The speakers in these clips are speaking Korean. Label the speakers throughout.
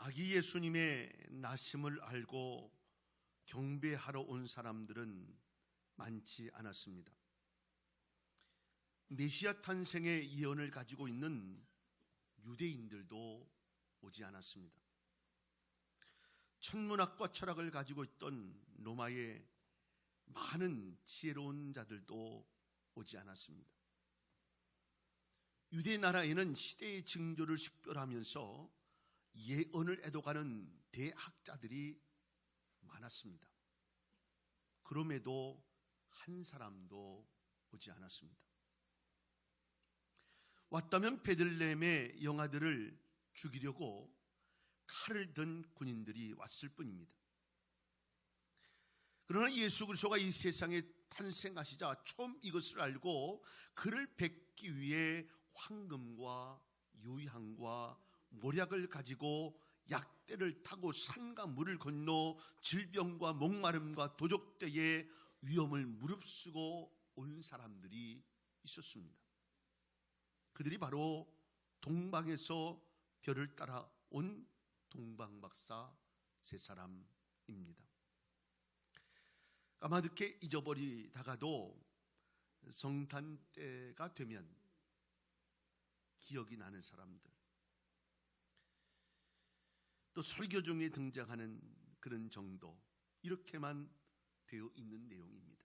Speaker 1: 아기 예수님의 나심을 알고 경배하러 온 사람들은 많지 않았습니다. 메시아 탄생의 예언을 가지고 있는 유대인들도 오지 않았습니다. 천문학과 철학을 가지고 있던 로마의 많은 지혜로운 자들도 오지 않았습니다. 유대 나라에는 시대의 징조를 식별하면서 예언을 애도가는 대학자들이 많았습니다. 그럼에도 한 사람도 오지 않았습니다. 왔다면 베들레헴의 영아들을 죽이려고 칼을 든 군인들이 왔을 뿐입니다. 그러나 예수 그리스도가 이 세상에 탄생하시자 처음 이것을 알고 그를 뵙기 위해 황금과 유향과 모략을 가지고 약대를 타고 산과 물을 건너 질병과 목마름과 도적대의 위험을 무릅쓰고 온 사람들이 있었습니다. 그들이 바로 동방에서 별을 따라 온 동방박사 세 사람입니다. 까마득히 잊어버리다가도 성탄 때가 되면 기억이 나는 사람들, 또 설교 중에 등장하는 그런 정도, 이렇게만 되어 있는 내용입니다.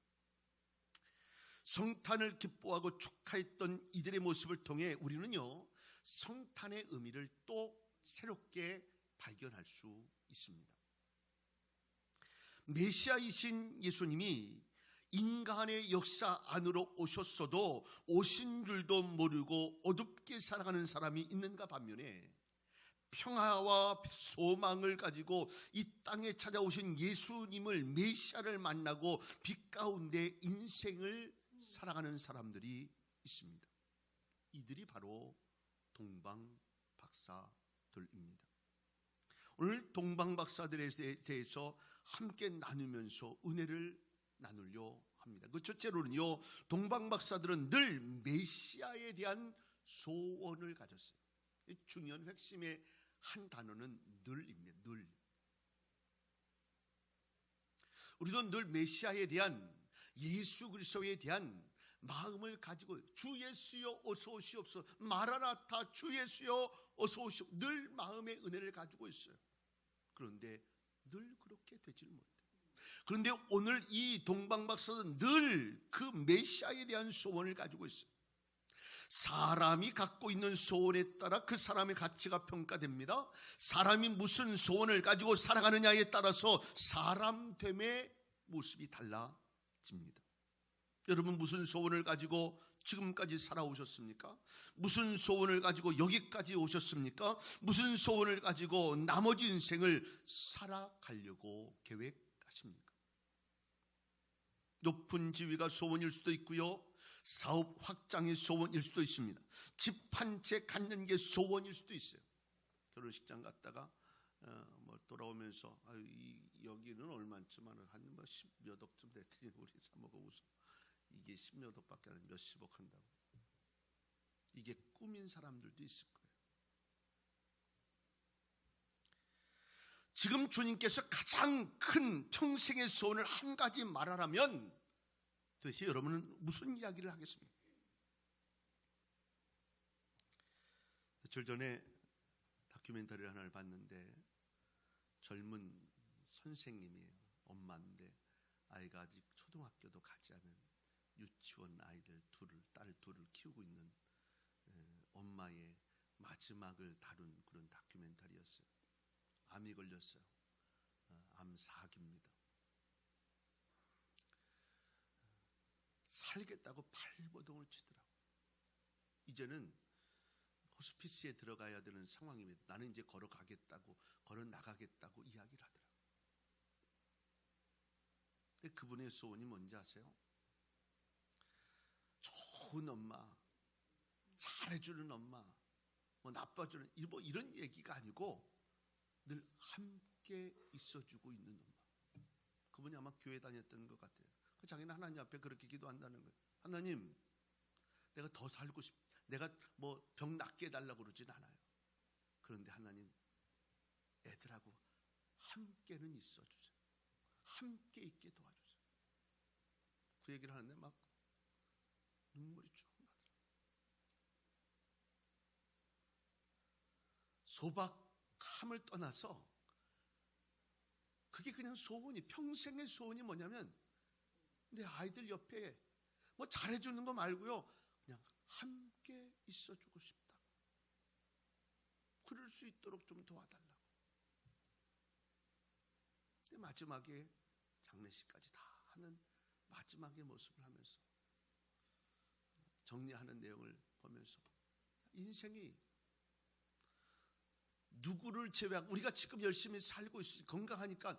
Speaker 1: 성탄을 기뻐하고 축하했던 이들의 모습을 통해 우리는요, 성탄의 의미를 또 새롭게 발견할 수 있습니다. 메시아이신 예수님이 인간의 역사 안으로 오셨어도 오신 줄도 모르고 어둡게 살아가는 사람이 있는가 반면에 평화와 소망을 가지고 이 땅에 찾아오신 예수님을, 메시아를 만나고 빛 가운데 인생을 살아가는 사람들이 있습니다. 이들이 바로 동방박사들입니다. 오늘 동방박사들에 대해서 함께 나누면서 은혜를 나누려 합니다. 그 첫째로는요, 동방박사들은 늘 메시아에 대한 소원을 가졌어요. 중요한 핵심의 한 단어는 늘입니다. 늘. 우리도 늘 메시아에 대한, 예수 그리스도에 대한 마음을 가지고 주 예수여 어서 오시옵소서, 마라나타 주 예수여 어서 오시옵소서, 늘 마음의 은혜를 가지고 있어요. 그런데 늘 그렇게 되질 못해요. 그런데 오늘 이 동방박사는 늘 그 메시아에 대한 소원을 가지고 있어요. 사람이 갖고 있는 소원에 따라 그 사람의 가치가 평가됩니다. 사람이 무슨 소원을 가지고 살아가느냐에 따라서 사람됨의 모습이 달라집니다. 여러분, 무슨 소원을 가지고 지금까지 살아오셨습니까? 무슨 소원을 가지고 여기까지 오셨습니까? 무슨 소원을 가지고 나머지 인생을 살아가려고 계획하십니까? 높은 지위가 소원일 수도 있고요, 사업 확장이 소원일 수도 있습니다. 집 한 채 갖는 게 소원일 수도 있어요. 결혼식장 갔다가 돌아오면서 여기는 얼마쯤 하나, 한 십몇 억쯤 됐더니 우리 사모가 웃어. 이게 10몇 억밖에 안 돼, 몇십억 한다고. 이게 꿈인 사람들도 있을 거예요. 지금 주님께서 가장 큰 평생의 소원을 한 가지 말하라면 도대체 여러분은 무슨 이야기를 하겠습니까? 며칠 전에 다큐멘터리를 하나를 봤는데 젊은 선생님이에요. 엄마인데 아이가 아직 초등학교도 가지 않은 유치원 아이들 딸 둘을 키우고 있는 엄마의 마지막을 다룬 그런 다큐멘터리였어요. 암이 걸렸어요. 암 4기입니다. 살겠다고 발버둥을 치더라고. 이제는 호스피스에 들어가야 되는 상황입니다. 나는 이제 걸어가겠다고, 걸어 나가겠다고 이야기를 하더라고. 근데 그분의 소원이 뭔지 아세요? 좋은 엄마, 잘해주는 엄마, 나빠주는 이런 얘기가 아니고 늘 함께 있어주고 있는 엄마. 그분이 아마 교회 다녔던 것 같아요. 자기는 하나님 앞에 그렇게 기도한다는 거예요. 하나님, 내가 더 살고 내가 병 낫게 해달라고 그러진 않아요. 그런데 하나님, 애들하고 함께는 있어주세요. 함께 있게 도와주세요. 그 얘기를 하는데 막 눈물이 쭉 나더라고요. 소박함을 떠나서 그게 그냥 소원이, 평생의 소원이 뭐냐면 내 아이들 옆에 뭐 잘해주는 거 말고요, 그냥 함께 있어주고 싶다고. 그럴 수 있도록 좀 도와달라고. 근데 마지막에 장례식까지 다 하는 마지막의 모습을 하면서 정리하는 내용을 보면서 인생이 누구를 제외하고, 우리가 지금 열심히 살고 있으니 건강하니까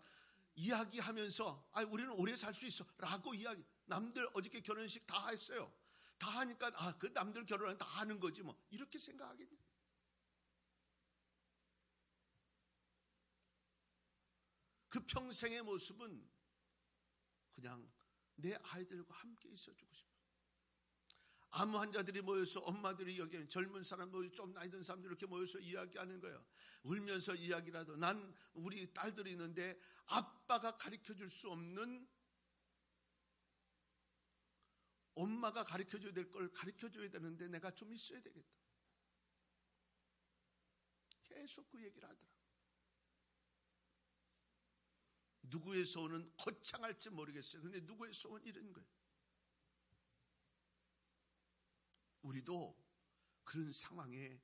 Speaker 1: 이야기하면서 우리는 오래 살 수 있어 라고 이야기. 남들 어저께 결혼식 다 했어요. 다 하니까 그 남들 결혼은 다 하는 거지 뭐, 이렇게 생각하겠냐. 그 평생의 모습은 그냥 내 아이들과 함께 있어주고 싶어. 암 환자들이 모여서, 엄마들이 여기는 젊은 사람, 좀 나이 든 사람들 이렇게 모여서 이야기하는 거예요. 울면서 이야기라도, 난 우리 딸들이 있는데 아빠가 가르쳐줄 수 없는, 엄마가 가르쳐줘야 될 걸 가르쳐줘야 되는데 내가 좀 있어야 되겠다. 계속 그 얘기를 하더라고요. 누구의 소원은 거창할지 모르겠어요. 그런데 누구의 소원은 이런 거예요. 우리도 그런 상황에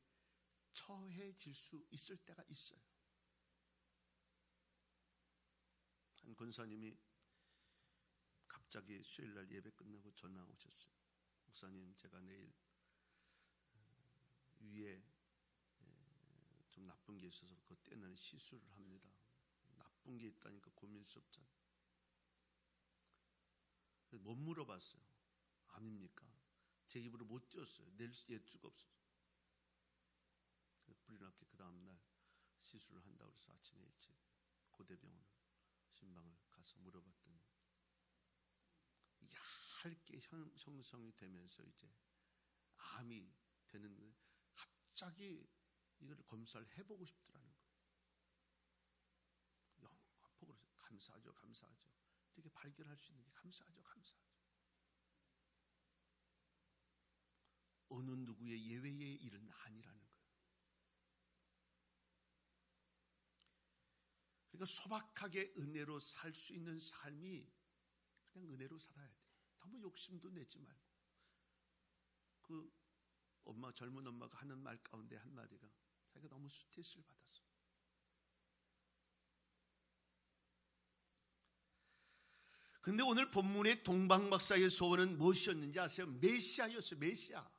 Speaker 1: 처해질 수 있을 때가 있어요. 한 권사님이 갑자기 수요일날 예배 끝나고 전화 오셨어요. 목사님, 제가 내일 위에 좀 나쁜 게 있어서 그것 때문에 시술을 합니다. 나쁜 게 있다니까 고민스럽잖아요. 못 물어봤어요. 암입니까? 제 입으로 못 띄웠어요. 낼 수가 없어서. 불이 났게 그 다음날 시술을 한다고 해서 아침에 일찍 고대병원 신방을 가서 물어봤더니 얇게 형성이 되면서 이제 암이 되는 거예요. 갑자기 이거를 검사를 해보고 싶더라는 거예요. 영겁하고 감사하죠, 감사하죠. 이렇게 발견할 수 있는 게 감사하죠, 감사하죠. 어느 누구의 예외의 일은 아니라는 거예요. 그러니까 소박하게 은혜로 살 수 있는 삶이 그냥 은혜로 살아야 돼. 너무 욕심도 내지 말고. 그 젊은 엄마가 하는 말 가운데 한마디가, 자기가 너무 스트레스를 받았어. 근데 오늘 본문의 동방박사의 소원은 무엇이었는지 아세요? 메시아였어요. 메시아.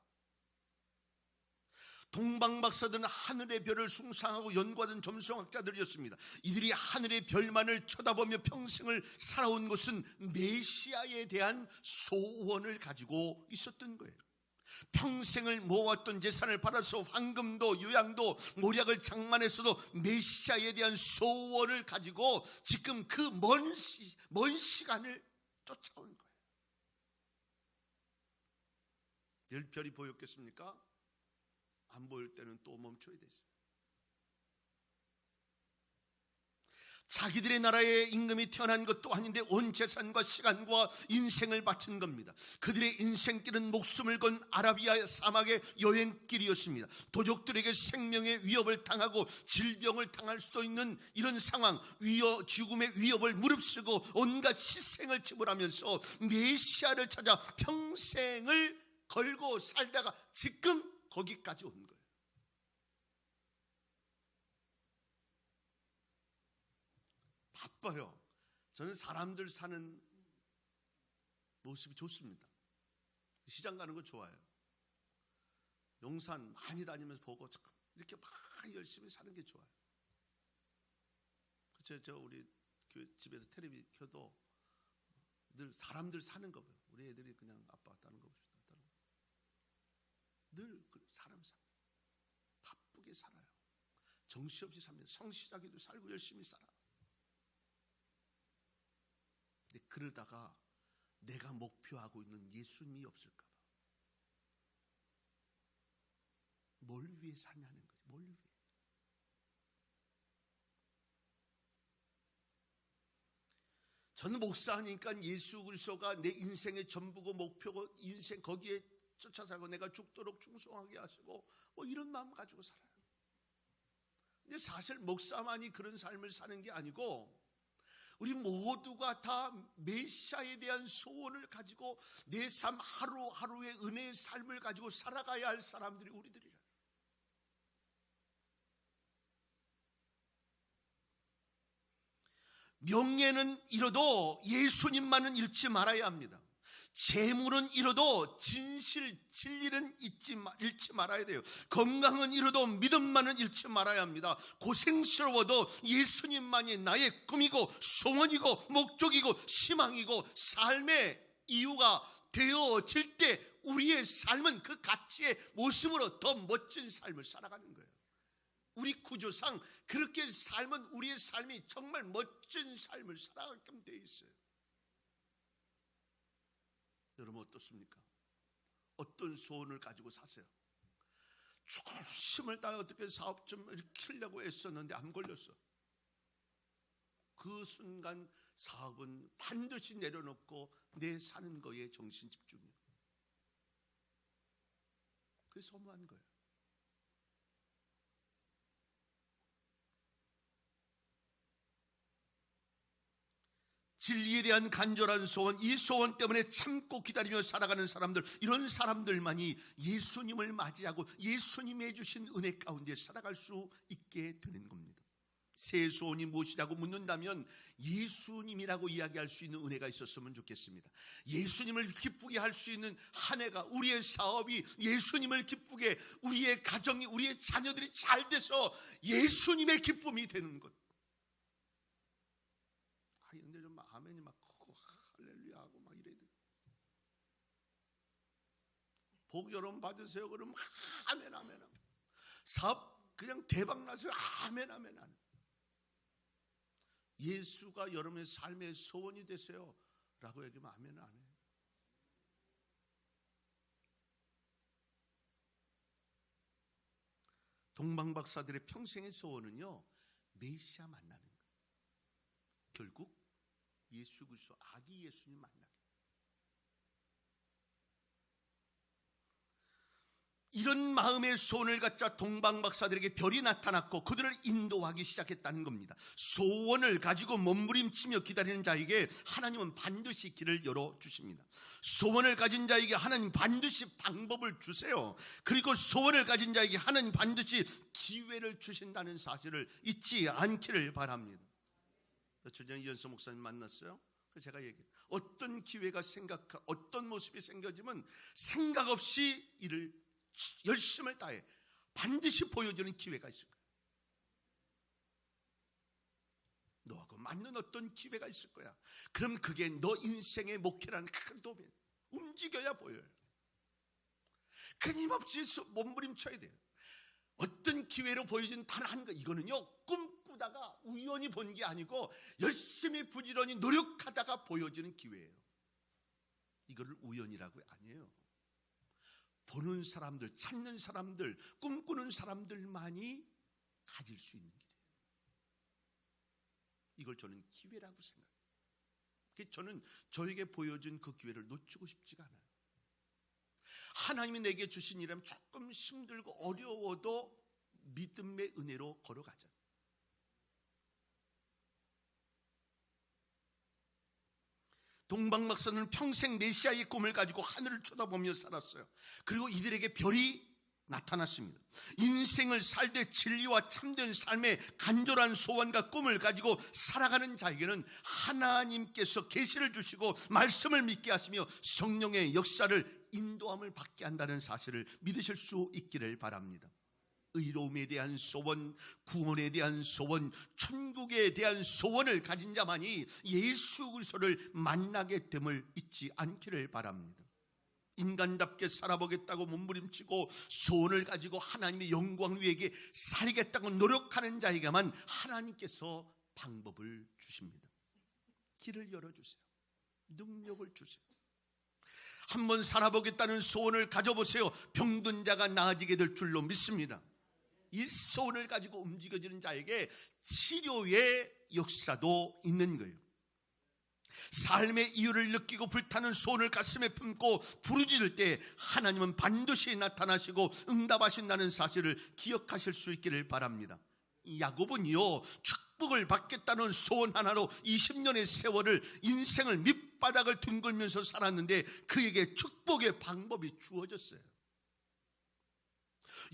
Speaker 1: 동방박사들은 하늘의 별을 숭상하고 연구하던 점성학자들이었습니다. 이들이 하늘의 별만을 쳐다보며 평생을 살아온 것은 메시아에 대한 소원을 가지고 있었던 거예요. 평생을 모아왔던 재산을 팔아서 황금도 유양도 모략을 장만했어도 메시아에 대한 소원을 가지고 지금 그 먼 시간을 쫓아온 거예요. 늘 별이 보였겠습니까? 안 보일 때는 또 멈춰야 됐어요. 자기들의 나라에 임금이 태어난 것도 아닌데 온 재산과 시간과 인생을 바친 겁니다. 그들의 인생길은 목숨을 건 아라비아 사막의 여행길이었습니다. 도적들에게 생명의 위협을 당하고 질병을 당할 수도 있는 이런 상황, 죽음의 위협을 무릅쓰고 온갖 희생을 지불하면서 메시아를 찾아 평생을 걸고 살다가 지금 거기까지 온 거예요. 바빠요. 저는 사람들 사는 모습이 좋습니다. 시장 가는 거 좋아요. 용산 많이 다니면서 보고 이렇게 막 열심히 사는 게 좋아요. 저 우리 교회 집에서 텔레비 켜도 늘 사람들 사는 거 봐요. 우리 애들이 그냥 아빠 다른 거 봅시다. 늘 사람 바쁘게 살아요. 정신없이 삽니다. 성실하게도 살고 열심히 살아. 근데 그러다가 내가 목표하고 있는 예수님이 없을까 봐. 뭘 위해 사냐는 거지. 뭘 위해. 저는 목사하니까 예수 그리스도가 내 인생의 전부고 목표고 인생 거기에 쫓아 살고 내가 죽도록 충성하게 하시고 뭐 이런 마음 가지고 살아요. 근데 사실 목사만이 그런 삶을 사는 게 아니고 우리 모두가 다 메시아에 대한 소원을 가지고 내 삶 하루하루의 은혜의 삶을 가지고 살아가야 할 사람들이 우리들이라. 명예는 잃어도 예수님만은 잃지 말아야 합니다. 재물은 잃어도 진리는 잃지 말아야 돼요. 건강은 잃어도 믿음만은 잃지 말아야 합니다. 고생스러워도 예수님만이 나의 꿈이고 소원이고 목적이고 희망이고 삶의 이유가 되어질 때 우리의 삶은 그 가치의 모습으로 더 멋진 삶을 살아가는 거예요. 우리 구조상 그렇게 삶은 우리의 삶이 정말 멋진 삶을 살아가게끔 되어 있어요. 여러분 어떻습니까? 어떤 소원을 가지고 사세요? 죽을 다해 어떻게 사업 좀 키우려고 애썼는데 안 걸렸어. 그 순간 사업은 반드시 내려놓고 내 사는 거에 정신 집중이에요. 그게 소모한 거예요. 진리에 대한 간절한 소원, 이 소원 때문에 참고 기다리며 살아가는 사람들, 이런 사람들만이 예수님을 맞이하고 예수님이 해주신 은혜 가운데 살아갈 수 있게 되는 겁니다. 새 소원이 무엇이라고 묻는다면 예수님이라고 이야기할 수 있는 은혜가 있었으면 좋겠습니다. 예수님을 기쁘게 할 수 있는 한 해가, 우리의 사업이 예수님을 기쁘게, 우리의 가정이, 우리의 자녀들이 잘 돼서 예수님의 기쁨이 되는 것. 근데 좀 아멘이 막 크고 할렐루야 하고 막 이래야 돼. 복 여러분 받으세요 그러면 아멘 아멘 아멘. 사업 그냥 대박 나세요 아멘 아멘 아멘. 예수가 여러분의 삶의 소원이 되세요 라고 얘기하면 아멘 안 해요. 동방박사들의 평생의 소원은요, 메시아 만나는 거예요. 결국 예수 그리스도 아기 예수님 만나게. 이런 마음의 소원을 갖자 동방박사들에게 별이 나타났고 그들을 인도하기 시작했다는 겁니다. 소원을 가지고 몸부림치며 기다리는 자에게 하나님은 반드시 길을 열어주십니다. 소원을 가진 자에게 하나님 반드시 방법을 주세요. 그리고 소원을 가진 자에게 하나님 반드시 기회를 주신다는 사실을 잊지 않기를 바랍니다. 며칠 전에 이현서 목사님 만났어요. 그래서 제가 얘기해요. 어떤 기회가 어떤 모습이 생겨지면 생각 없이 이를 열심을 다해 반드시 보여주는 기회가 있을 거야. 너하고 맞는 어떤 기회가 있을 거야. 그럼 그게 너 인생의 목표라는 큰 도움이에요. 움직여야 보여요. 끊임없이 몸부림쳐야 돼요. 어떤 기회로 보여준 단 한 거, 이거는요 꿈꾸다가 우연히 본 게 아니고 열심히 부지런히 노력하다가 보여지는 기회예요. 이거를 우연이라고 아니에요. 보는 사람들, 찾는 사람들, 꿈꾸는 사람들만이 가질 수 있는 길이에요. 이걸 저는 기회라고 생각해요. 저는 저에게 보여준 그 기회를 놓치고 싶지가 않아요. 하나님이 내게 주신 일이라면 조금 힘들고 어려워도 믿음의 은혜로 걸어가자. 동방박사는 평생 메시아의 꿈을 가지고 하늘을 쳐다보며 살았어요. 그리고 이들에게 별이 나타났습니다. 인생을 살 때 진리와 참된 삶의 간절한 소원과 꿈을 가지고 살아가는 자에게는 하나님께서 계시를 주시고 말씀을 믿게 하시며 성령의 역사를 인도함을 받게 한다는 사실을 믿으실 수 있기를 바랍니다. 의로움에 대한 소원, 구원에 대한 소원, 천국에 대한 소원을 가진 자만이 예수 그리스도를 만나게 됨을 잊지 않기를 바랍니다. 인간답게 살아보겠다고 몸부림치고 소원을 가지고 하나님의 영광 위에 살겠다고 노력하는 자에게만 하나님께서 방법을 주십니다. 길을 열어주세요. 능력을 주세요. 한번 살아보겠다는 소원을 가져보세요. 병든 자가 나아지게 될 줄로 믿습니다. 이 소원을 가지고 움직여지는 자에게 치료의 역사도 있는 거예요. 삶의 이유를 느끼고 불타는 소원을 가슴에 품고 부르짖을 때 하나님은 반드시 나타나시고 응답하신다는 사실을 기억하실 수 있기를 바랍니다. 야곱은요, 축복을 받겠다는 소원 하나로 20년의 세월을, 인생을 밑바닥을 둥글면서 살았는데 그에게 축복의 방법이 주어졌어요.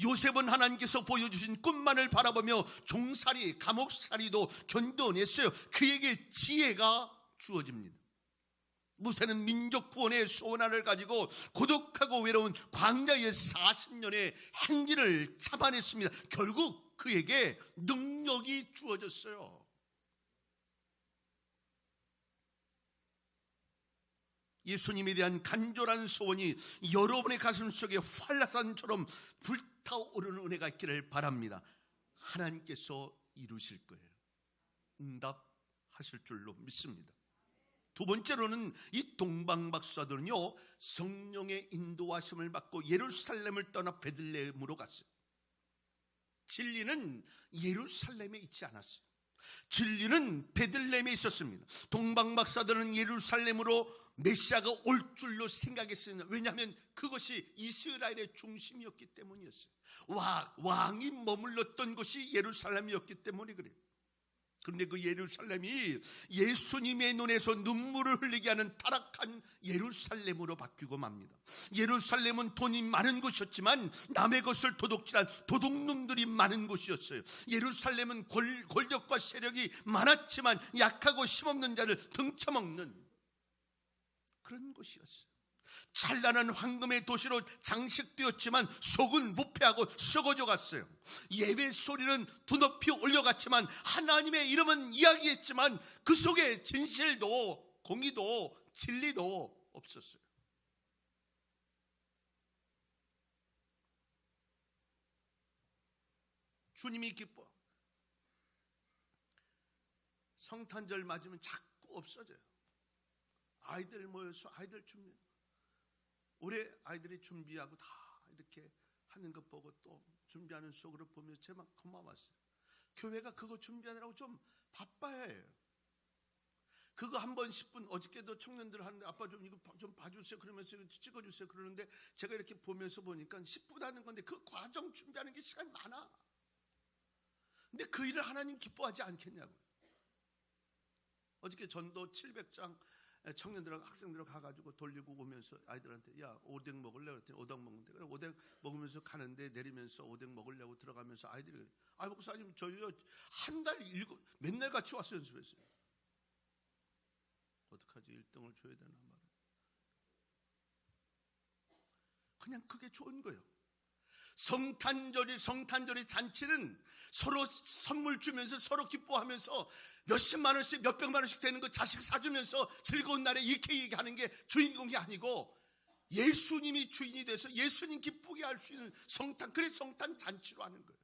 Speaker 1: 요셉은 하나님께서 보여주신 꿈만을 바라보며 종살이, 감옥살이도 견뎌냈어요. 그에게 지혜가 주어집니다. 모세는 민족 구원의 소원 하나를 가지고 고독하고 외로운 광야의 40년의 행진을 참아냈습니다. 결국 그에게 능력이 주어졌어요. 예수님에 대한 간절한 소원이 여러분의 가슴 속에 활라산처럼 불타오르는 은혜가 있기를 바랍니다. 하나님께서 이루실 거예요. 응답하실 줄로 믿습니다. 두 번째로는 이 동방박사들은요, 성령의 인도하심을 받고 예루살렘을 떠나 베들레헴으로 갔어요. 진리는 예루살렘에 있지 않았어요. 진리는 베들레헴에 있었습니다. 동방박사들은 예루살렘으로 메시아가 올 줄로 생각했습니다. 왜냐하면 그것이 이스라엘의 중심이었기 때문이었어요. 왕이 머물렀던 곳이 예루살렘이었기 때문에 그래요. 그런데 그 예루살렘이 예수님의 눈에서 눈물을 흘리게 하는 타락한 예루살렘으로 바뀌고 맙니다. 예루살렘은 돈이 많은 곳이었지만 남의 것을 도둑질한 도둑놈들이 많은 곳이었어요. 예루살렘은 권력과 세력이 많았지만 약하고 힘없는 자를 등쳐먹는 그런 곳이었어요. 찬란한 황금의 도시로 장식되었지만 속은 부패하고 썩어져 갔어요. 예배 소리는 두높이 올려갔지만 하나님의 이름은 이야기했지만 그 속에 진실도 공의도 진리도 없었어요. 주님이 기뻐. 성탄절 맞으면 자꾸 없어져요. 아이들 모여서 아이들 준비, 올해 아이들이 준비하고 다 이렇게 하는 것 보고 또 준비하는 속으로 보면서 제가 막 고마웠어요. 교회가 그거 준비하느라고 좀 바빠야 해요. 그거 한 번 10분, 어저께도 청년들 하는데 아빠 좀 이거 좀 봐주세요 그러면서 찍어주세요 그러는데 제가 이렇게 보면서 보니까 10분 하는 건데 그 과정 준비하는 게 시간이 많아. 근데 그 일을 하나님 기뻐하지 않겠냐고요. 어저께 전도 700장 청년들하고 학생들하고 가가지고 돌리고 오면서 아이들한테 야 오뎅 먹을래? 그랬더니 오뎅 먹는데 그래 오뎅 먹으면서 가는데 내리면서 오뎅 먹으려고 들어가면서 아이들이 목사님 저희요 한 달 맨날 같이 와서 연습했어요. 어떡하지? 1등을 줘야 되나 말이야. 그냥 그게 좋은 거예요. 성탄절의 잔치는 서로 선물 주면서 서로 기뻐하면서 몇십만 원씩 몇백만 원씩 되는 거 자식 사주면서 즐거운 날에 이렇게 얘기하는 게 주인공이 아니고 예수님이 주인이 돼서 예수님 기쁘게 할 수 있는 성탄, 그래 성탄 잔치로 하는 거예요.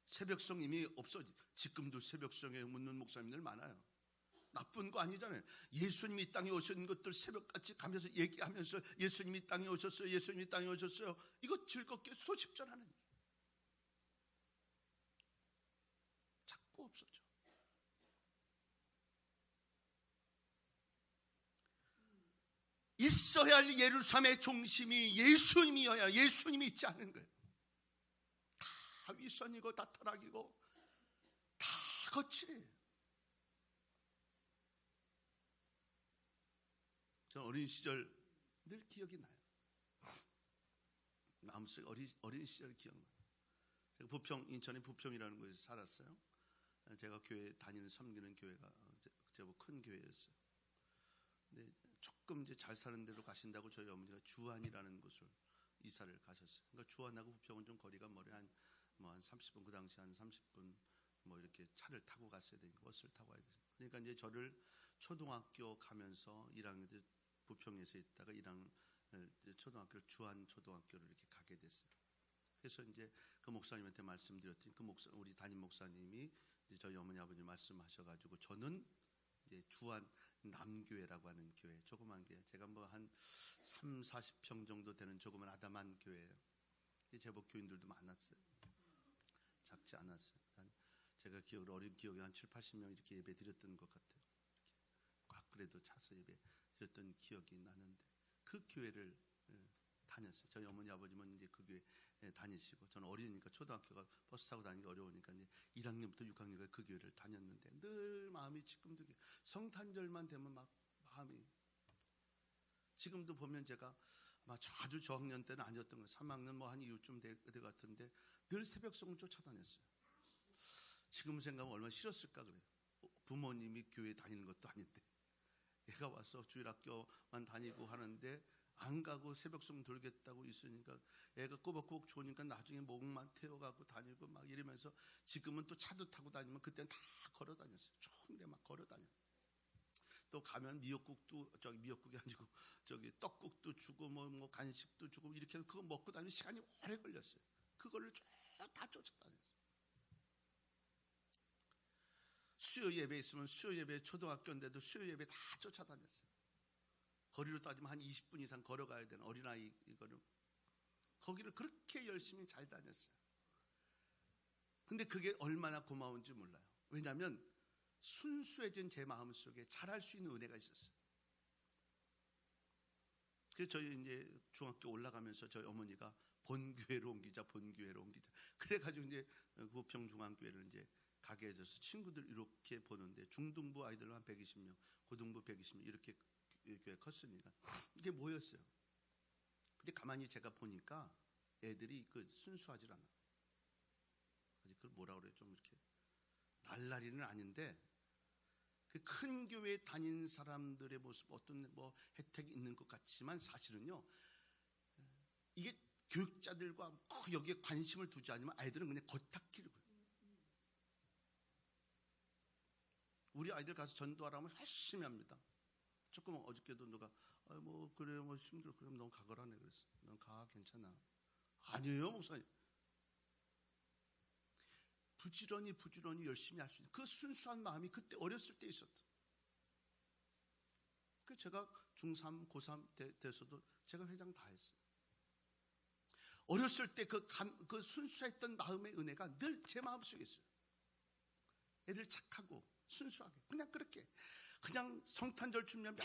Speaker 1: 새벽성임이 없어지. 지금도 새벽성에 묻는 목사님들 많아요. 나쁜 거 아니잖아요. 예수님이 땅에 오신 것들 새벽같이 가면서 얘기하면서 예수님이 땅에 오셨어요. 예수님이 땅에 오셨어요. 이거 즐겁게 소식 전하는 거예요. 자꾸 없어져. 있어야 할 예루살렘의 중심이 예수님이어야 예수님이 있지 않은 거예요. 다 윗선이고 다 타락이고 다 거칠해요. 저는 어린 시절 늘 기억이 나요. 마음속에 어린 시절 기억나요. 제가 인천의 부평이라는 곳에서 살았어요. 제가 교회 다니는 섬기는 교회가 제법 큰 교회였어요. 근데 조금 이제 잘 사는 데로 가신다고 저희 어머니가 주안이라는 곳을 이사를 가셨어요. 그러니까 주안하고 부평은 좀 거리가 멀어요. 한 30분, 그 당시 한 30분 이렇게 차를 타고 갔어야 되니까 버스를 타고 가야 돼요. 그러니까 이제 저를 초등학교 가면서 1학년 때 부평에서 있다가 초등학교를 주안 초등학교를 이렇게 가게 됐어요. 그래서 이제 그 목사님한테 말씀드렸더니 우리 담임 목사님이 이제 저희 어머니 아버지 말씀하셔가지고 저는 이제 주안 남교회라고 하는 교회, 조그만 교회, 제가 한 30-40평 정도 되는 조그만 아담한 교회예요. 제법 교인들도 많았어요. 작지 않았어요. 제가 기억으로 어린 기억에 한 7, 80명 이렇게 예배 드렸던 것 같아요. 꽉 그래도 차서 예배 드렸던 기억이 나는데 그 교회를 다녔어요. 저희 어머니 아버님은 이제 그 교회 다니시고 저는 어리니까 초등학교가 버스 타고 다니기 어려우니까 이제 1학년부터 6학년까지 그 교회를 다녔는데 늘 마음이 지금도 성탄절만 되면 막 마음이 지금도 보면 제가 아주 저학년 때는 아니었던 거예요. 3학년 뭐 한 이후쯤 될 같은데 늘 새벽송을 쫓아다녔어요. 지금 생각하면 얼마나 싫었을까 그래요. 부모님이 교회 다니는 것도 아닌데 애가 와서 주일학교만 다니고 하는데 안 가고 새벽송 돌겠다고 있으니까 애가 꼬박꼬박 좋으니까 나중에 목만 태워가고 다니고 막 이러면서 지금은 또 차도 타고 다니면 그때는 다 걸어 다녔어요. 좋은데 막 걸어 다녀. 또 가면 미역국도 미역국이 아니고 떡국도 주고 뭐 간식도 주고 이렇게 해서 그거 먹고 다니면 시간이 오래 걸렸어요. 그거를 다 쫓아다녔어요. 수요 예배 있으면 수요 예배 초등학교인데도 수요 예배 다 쫓아다녔어요. 거리로 따지면 한 20분 이상 걸어가야 되는 어린아이 이거를 거기를 그렇게 열심히 잘 다녔어요. 근데 그게 얼마나 고마운지 몰라요. 왜냐하면 순수해진 제 마음속에 잘할 수 있는 은혜가 있었어요. 그래서 저희 이제 중학교 올라가면서 저희 어머니가 본교회로 옮기자 그래가지고 이제 부평중앙교회를 이제 가게 돼서 친구들 이렇게 보는데 중등부 아이들 한 120명, 고등부 120명 이렇게 교회 컸으니까 이게 뭐였어요. 근데 가만히 제가 보니까 애들이 순수하질 않아. 아직 그걸 뭐라 그래요? 좀 이렇게 날라리는 아닌데 그 큰 교회 다니는 사람들의 모습 어떤 뭐 혜택이 있는 것 같지만 사실은요 이게 교육자들과 여기에 관심을 두지 않으면 아이들은 그냥 겉핥기를 그래요. 우리 아이들 가서 전도하라면 열심히 합니다. 조금 어저께도 누가 뭐 그래요 뭐 힘들어 그럼 넌 가거라네 그랬어. 넌 가 괜찮아. 아니에요 목사님. 부지런히 열심히 할 수 있는 그 순수한 마음이 그때 어렸을 때 있었다. 그 제가 중3, 고3 돼서도 제가 회장 다 했어요. 어렸을 때 그 순수했던 마음의 은혜가 늘 제 마음속에 있어요. 애들 착하고 순수하게 그냥 그렇게 그냥 성탄절 준비하면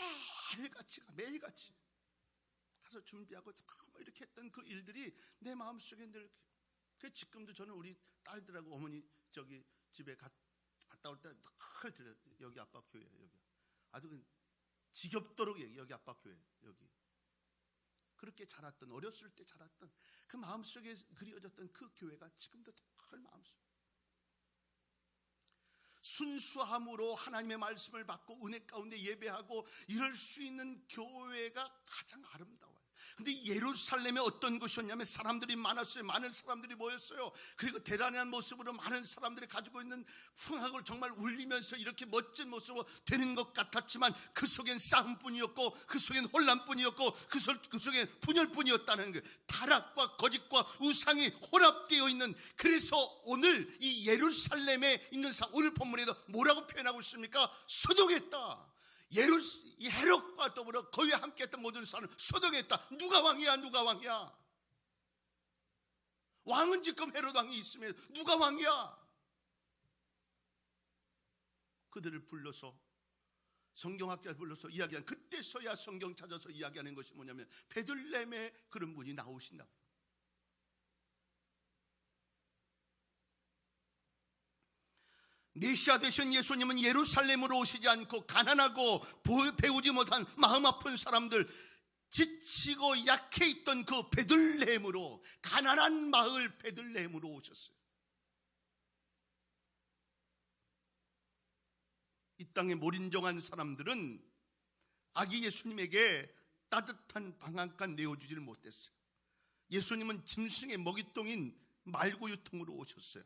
Speaker 1: 매일같이 가서 준비하고 이렇게 했던 그 일들이 내 마음속에 늘 그 지금도 저는 우리 딸들하고 어머니 집에 갔다 올 때 늘 들려요. 여기 아빠 교회예요. 여기 아주 지겹도록 여기 아빠 교회 여기 그렇게 자랐던 어렸을 때 자랐던 그 마음속에 그리워졌던 그 교회가 지금도 늘 마음속에 순수함으로 하나님의 말씀을 받고 은혜 가운데 예배하고 이럴 수 있는 교회가 가장 아름다워요. 근데 예루살렘에 어떤 곳이었냐면 사람들이 많았어요. 많은 사람들이 모였어요. 그리고 대단한 모습으로 많은 사람들이 가지고 있는 풍악을 정말 울리면서 이렇게 멋진 모습으로 되는 것 같았지만 그 속엔 싸움뿐이었고 그 속엔 혼란뿐이었고 그 속엔 분열뿐이었다는 거예요. 타락과 거짓과 우상이 혼합되어 있는 그래서 오늘 이 예루살렘에 있는 오늘 본문에도 뭐라고 표현하고 있습니까? 소동했다. 헤롯과 더불어 거기에 함께했던 모든 사람을 소동했다. 누가 왕이야? 왕은 지금 헤롯 왕이 있으면 누가 왕이야? 그들을 불러서 성경학자를 불러서 이야기한 그때서야 성경 찾아서 이야기하는 것이 뭐냐면 베들레헴에 그런 분이 나오신다고. 메시아 되신 예수님은 예루살렘으로 오시지 않고 가난하고 배우지 못한 마음 아픈 사람들 지치고 약해 있던 그 베들레헴으로 가난한 마을 베들레헴으로 오셨어요. 이 땅에 몰인정한 사람들은 아기 예수님에게 따뜻한 방 한 칸 내어주지를 못했어요. 예수님은 짐승의 먹이똥인 말구유통으로 오셨어요.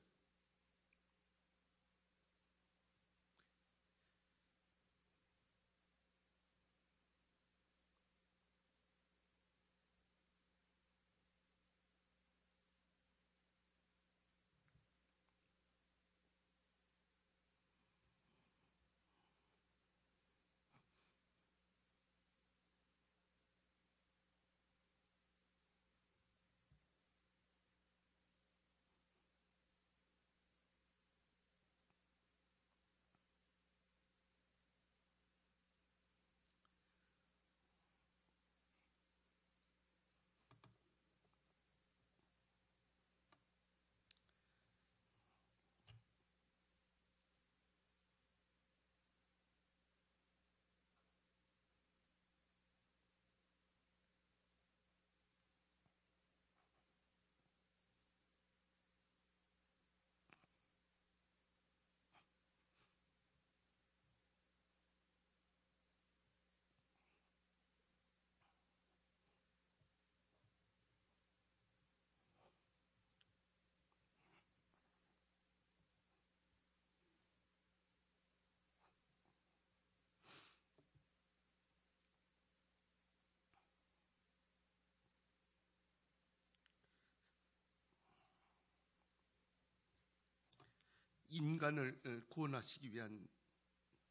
Speaker 1: 인간을 구원하시기 위한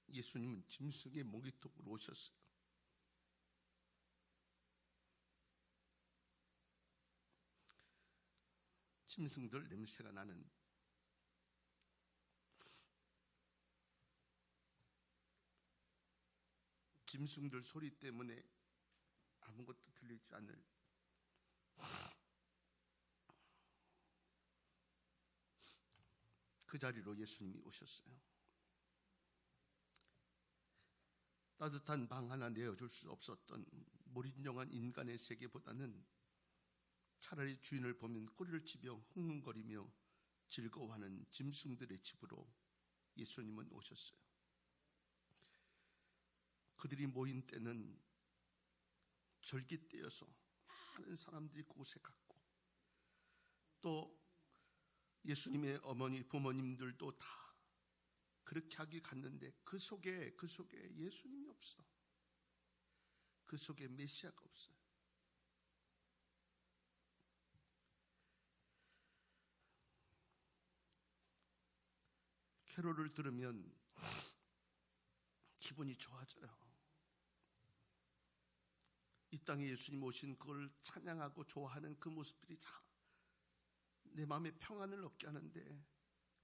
Speaker 1: 예수님은 짐승의 먹이통으로 오셨어요. 짐승들 냄새가 나는 짐승들 소리 때문에 아무것도 들리지 않을 그 자리로 예수님이 오셨어요. 따뜻한 방 하나 내어줄 수 없었던 무린정한 인간의 세계보다는 차라리 주인을 보면 꼬리를 치며 흥흥거리며 즐거워하는 짐승들의 집으로 예수님은 오셨어요. 그들이 모인 때는 절기 때여서 많은 사람들이 그곳에 갔고, 또 예수님의 어머니 부모님들도 다 그렇게 하기 갔는데 그 속에 예수님이 없어. 그 속에 메시아가 없어요. 캐롤을 들으면 기분이 좋아져요. 이 땅에 예수님 오신 그걸 찬양하고 좋아하는 그 모습들이 다 내 마음에 평안을 얻게 하는데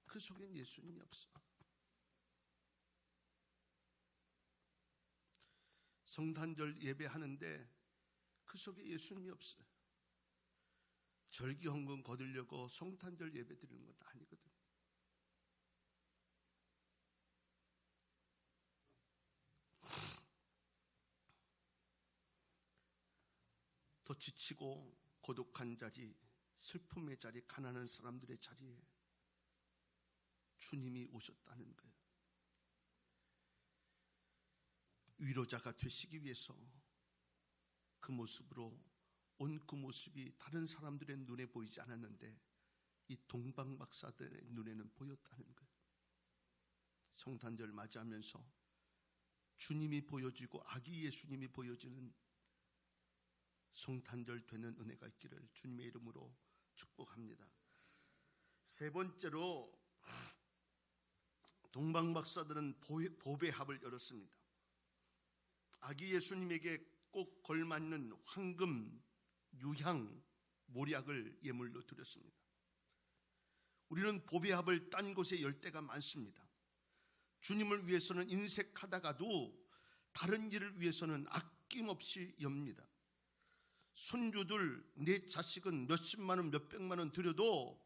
Speaker 1: 그 속엔 예수님이 없어. 성탄절 예배하는데 그 속에 예수님이 없어요. 절기헌금 거두려고 성탄절 예배 드리는 건 아니거든. 더 지치고 고독한 자리, 슬픔의 자리, 가난한 사람들의 자리에 주님이 오셨다는 거예요. 위로자가 되시기 위해서 그 모습으로 온 그 모습이 다른 사람들의 눈에 보이지 않았는데 이 동방박사들의 눈에는 보였다는 거예요. 성탄절 맞이하면서 주님이 보여지고 아기 예수님이 보여지는 성탄절 되는 은혜가 있기를 주님의 이름으로 축복합니다. 세 번째로 동방박사들은 보배합을 열었습니다. 아기 예수님에게 꼭 걸맞는 황금, 유향, 모략을 예물로 드렸습니다. 우리는 보배합을 딴 곳에 열 때가 많습니다. 주님을 위해서는 인색하다가도 다른 일을 위해서는 아낌없이 엽니다. 손주들, 내 자식은 몇십만 원, 몇백만 원 드려도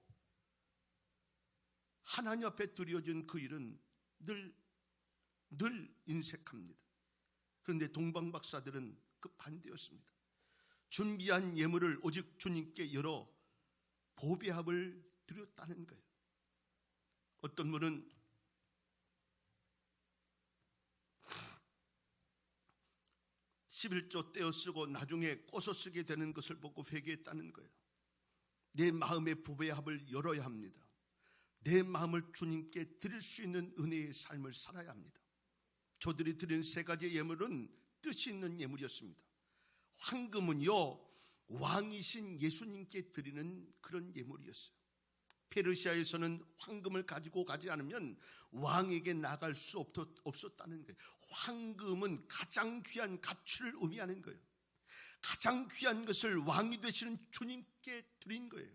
Speaker 1: 하나님 앞에 드려진 그 일은 늘 인색합니다. 그런데 동방박사들은 그 반대였습니다. 준비한 예물을 오직 주님께 열어 보배합을 드렸다는 거예요. 어떤 분은 11조 떼어 쓰고 나중에 꼬서 쓰게 되는 것을 보고 회개했다는 거예요. 내 마음의 보배합을 열어야 합니다. 내 마음을 주님께 드릴 수 있는 은혜의 삶을 살아야 합니다. 저들이 드린 세 가지 예물은 뜻이 있는 예물이었습니다. 황금은요, 왕이신 예수님께 드리는 그런 예물이었어요. 페르시아에서는 황금을 가지고 가지 않으면 왕에게 나갈 수 없었다는 거예요. 황금은 가장 귀한 가치를 의미하는 거예요. 가장 귀한 것을 왕이 되시는 주님께 드린 거예요.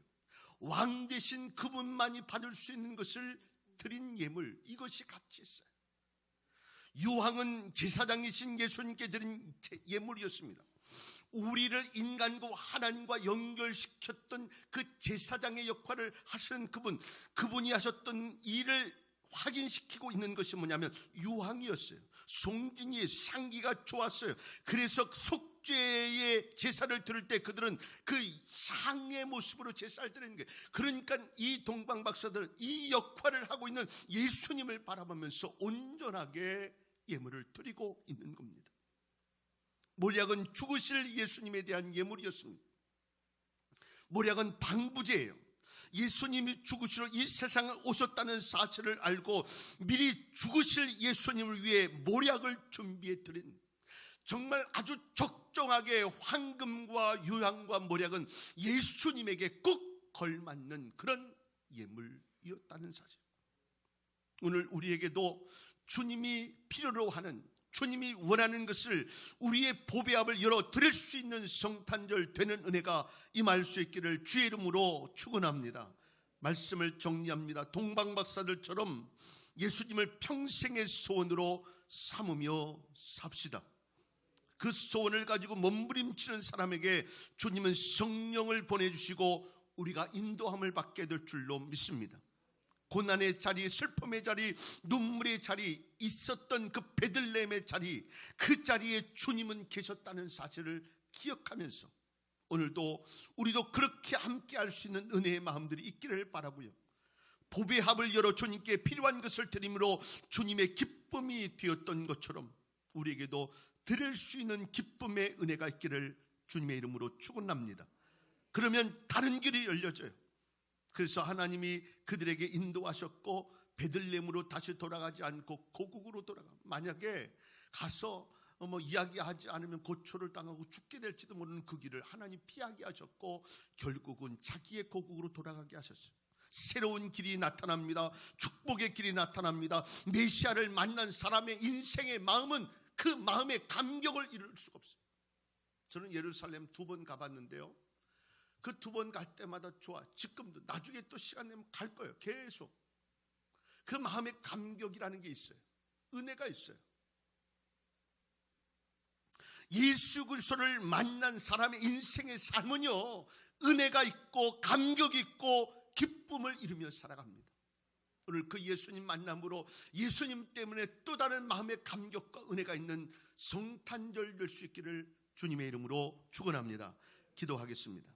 Speaker 1: 왕 되신 그분만이 받을 수 있는 것을 드린 예물, 이것이 가치 있어요. 유황은 제사장이신 예수님께 드린 예물이었습니다. 우리를 인간과 하나님과 연결시켰던 그 제사장의 역할을 하시는 그분이 하셨던 일을 확인시키고 있는 것이 뭐냐면 유황이었어요. 송진이 향기가 좋았어요. 그래서 속죄의 제사를 드릴 때 그들은 그 향의 모습으로 제사를 드리는 거예요. 그러니까 이 동방박사들은 이 역할을 하고 있는 예수님을 바라보면서 온전하게 예물을 드리고 있는 겁니다. 모략은 죽으실 예수님에 대한 예물이었습니다. 모략은 방부제예요. 예수님이 죽으시러 이 세상에 오셨다는 사실을 알고 미리 죽으실 예수님을 위해 모략을 준비해 드린, 정말 아주 적정하게 황금과 유향과 모략은 예수님에게 꼭 걸맞는 그런 예물이었다는 사실. 오늘 우리에게도 주님이 필요로 하는, 주님이 원하는 것을 우리의 보배합을 열어 드릴 수 있는 성탄절 되는 은혜가 임할 수 있기를 주의 이름으로 축원합니다. 말씀을 정리합니다. 동방박사들처럼 예수님을 평생의 소원으로 삼으며 삽시다. 그 소원을 가지고 몸부림치는 사람에게 주님은 성령을 보내주시고 우리가 인도함을 받게 될 줄로 믿습니다. 고난의 자리, 슬픔의 자리, 눈물의 자리, 있었던 그 베들레헴의 자리, 그 자리에 주님은 계셨다는 사실을 기억하면서 오늘도 우리도 그렇게 함께 할 수 있는 은혜의 마음들이 있기를 바라고요. 보배합을 열어 주님께 필요한 것을 드림으로 주님의 기쁨이 되었던 것처럼 우리에게도 드릴 수 있는 기쁨의 은혜가 있기를 주님의 이름으로 축원합니다. 그러면 다른 길이 열려져요. 그래서 하나님이 그들에게 인도하셨고 베들레헴으로 다시 돌아가지 않고 고국으로 돌아가. 만약에 가서 이야기하지 않으면 고초를 당하고 죽게 될지도 모르는 그 길을 하나님 피하게 하셨고 결국은 자기의 고국으로 돌아가게 하셨어요. 새로운 길이 나타납니다. 축복의 길이 나타납니다. 메시아를 만난 사람의 인생의 마음은 그 마음의 감격을 이룰 수가 없어요. 저는 예루살렘 2번 가봤는데요, 그 2번 갈 때마다 좋아. 지금도 나중에 또 시간 내면 갈 거예요. 계속 그 마음의 감격이라는 게 있어요. 은혜가 있어요. 예수 그리스도를 만난 사람의 인생의 삶은요, 은혜가 있고 감격이 있고 기쁨을 이루며 살아갑니다. 오늘 그 예수님 만남으로 예수님 때문에 또 다른 마음의 감격과 은혜가 있는 성탄절 될 수 있기를 주님의 이름으로 축원합니다. 기도하겠습니다.